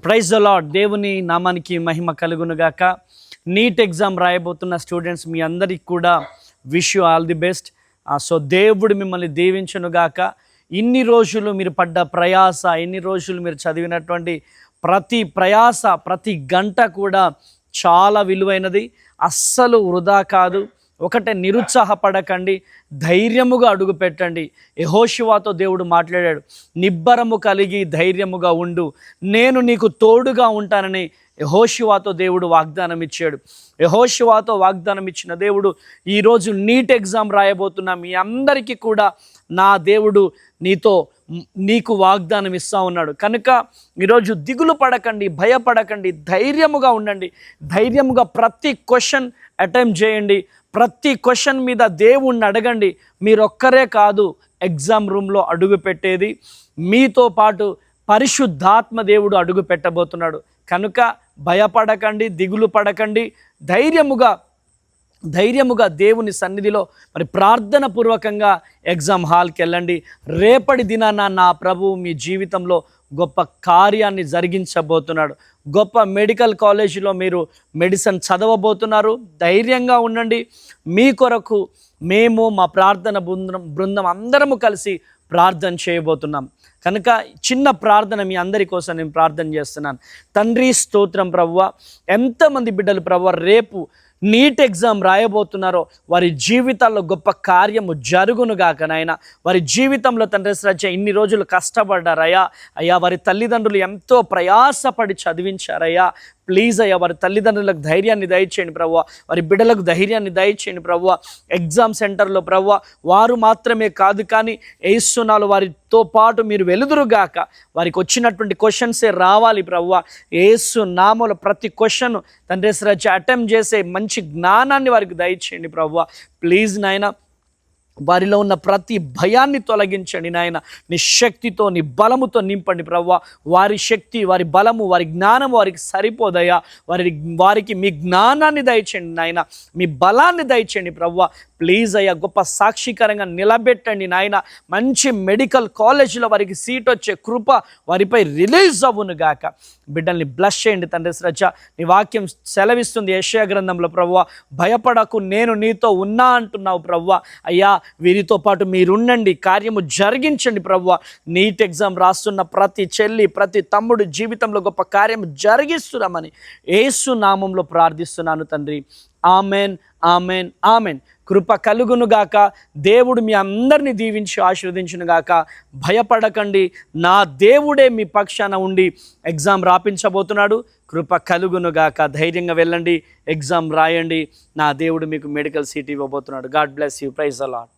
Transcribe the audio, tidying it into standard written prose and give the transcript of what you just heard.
Praise the lord. దేవుని నామానికి మహిమ కలుగునుగాక. నీట్ ఎగ్జామ్ రాయబోతున్న స్టూడెంట్స్ మీ అందరికి కూడా wish you all the best. So దేవుడు మిమ్మల్ని దీవించునుగాక. ఇన్ని రోజులు మీరు పడ్డ ప్రయాస, ఇన్ని రోజులు మీరు చదివినటువంటి ప్రతి ప్రయాస, ప్రతి గంట కూడా చాలా విలువైనది, అస్సలు వృధా కాదు. ఒకటే, నిరుత్సాహపడకండి, ధైర్యముగా అడుగు పెట్టండి. యెహోషువతో దేవుడు మాట్లాడాడు, నిబ్బరము కలిగి ధైర్యముగా ఉండు, నేను నీకు తోడుగా ఉంటానని యెహోషువతో దేవుడు వాగ్దానం ఇచ్చాడు. యెహోషువతో వాగ్దానం ఇచ్చిన దేవుడు ఈరోజు నీట్ ఎగ్జామ్ రాయబోతున్న మీ అందరికీ కూడా నా దేవుడు నీకు వాగ్దానం ఇస్తూ ఉన్నాడు. కనుక ఈరోజు దిగులు పడకండి, భయపడకండి, ధైర్యముగా ఉండండి. ధైర్యముగా ప్రతి క్వశ్చన్ అటెంప్ట్ చేయండి. ప్రతి క్వశ్చన్ మీద దేవుణ్ణి అడగండి. మీరొక్కరే కాదు ఎగ్జామ్ రూమ్లో అడుగు పెట్టేది, మీతో పాటు పరిశుద్ధాత్మ దేవుడు అడుగు పెట్టబోతున్నాడు. కనుక భయపడకండి, దిగులు పడకండి, ధైర్యముగా దేవుని సన్నిధిలో మరి ప్రార్థన పూర్వకంగా ఎగ్జామ్ హాల్కి వెళ్ళండి. రేపటి దినాన నా ప్రభువు మీ జీవితంలో గొప్ప కార్యాన్ని జరిగించబోతున్నాడు. గొప్ప మెడికల్ కాలేజీలో మీరు మెడిసిన్ చదవబోతున్నారు. ధైర్యంగా ఉండండి. మీ కొరకు మేము మా ప్రార్థన బృందం అందరము కలిసి ప్రార్థన చేయబోతున్నాం. కనుక చిన్న ప్రార్థన మీ అందరి కోసం నేను ప్రార్థన చేస్తున్నాను. తండ్రి స్తోత్రం ప్రభువా, ఎంతమంది బిడ్డలు ప్రభువా రేపు నీట్ ఎగ్జామ్ రాయబోతున్నారో వారి జీవితాల్లో గొప్ప కార్యము జరుగునుగాక నాయన. వారి జీవితంలో తండ్రి శ్రద్ధ ఇన్ని రోజులు కష్టపడ్డారయ్యా. వారి తల్లిదండ్రులు ఎంతో ప్రయాసపడి చదివించారయ్యా. ప్లీజ్ అయ్యా, వారి తల్లిదండ్రులకు ధైర్యాన్ని దయచేయండి ప్రభువా, వారి బిడ్డలకు ధైర్యాన్ని దయచేయండి ప్రభువా. ఎగ్జామ్ సెంటర్లో ప్రభువా వారు మాత్రమే కాదు, కానీ యేసునాలు వారితో పాటు మీరు వెలుదురుగాక. వారికి వచ్చినటువంటి క్వశ్చన్సే రావాలి ప్రభువా. యేసు నామములో ప్రతి క్వశ్చన్ తండ్రి శ్రద్ధ అటెంప్ట్ చేసే మంచి జ్ఞానాన్ని వారికి దయచేయండి ప్రభువా. ప్లీజ్ నాయన, వారిలో ఉన్న ప్రతి భయాన్ని తొలగించండి నాయన. నీ శక్తితో, నీ బలముతో నింపండి ప్రభువా. వారి శక్తి, వారి బలము, వారి జ్ఞానము వారికి సరిపోదయ్యా. వారికి మీ జ్ఞానాన్ని దయచేయండి నాయన, మీ బలాన్ని దయచేయండి ప్రభువా. ప్లీజ్ అయ్యా, గొప్ప సాక్షికరంగా నిలబెట్టండి నాయన. మంచి మెడికల్ కాలేజీలో వారికి సీట్ వచ్చే కృప వారిపై రిలీజ్ అవ్వును గాక. బిడ్డల్ని బ్లెస్ చేయండి తండ్రి శ్రద్ధ. నీ వాక్యం సెలవిస్తుంది యెషయా గ్రంథంలో ప్రభువా, భయపడకు నేను నీతో ఉన్నా అంటున్నావు ప్రభువా. అయ్యా, వీరితో పాటు మీరుండండి, కార్యము జరిగించండి ప్రభువా. నీట్ ఎగ్జామ్ రాస్తున్న ప్రతి చెల్లి, ప్రతి తమ్ముడు జీవితంలో గొప్ప కార్యము జరిగిస్తున్నామని యేసు నామంలో ప్రార్థిస్తున్నాను తండ్రి. Amen, amen, amen. కృప కలుగునుగాక. దేవుడు మీ అందరినీ దీవించి ఆశీర్వదించునుగాక. భయపడకండి, నా దేవుడే మీ పక్షాన ఉండి ఎగ్జామ్ రాపించబోతున్నాడు. కృప కలుగునుగాక. ధైర్యంగా వెళ్ళండి, ఎగ్జామ్ రాయండి. నా దేవుడు మీకు మెడికల్ సీట్ ఇవ్వబోతున్నాడు. God bless you. Praise the lord.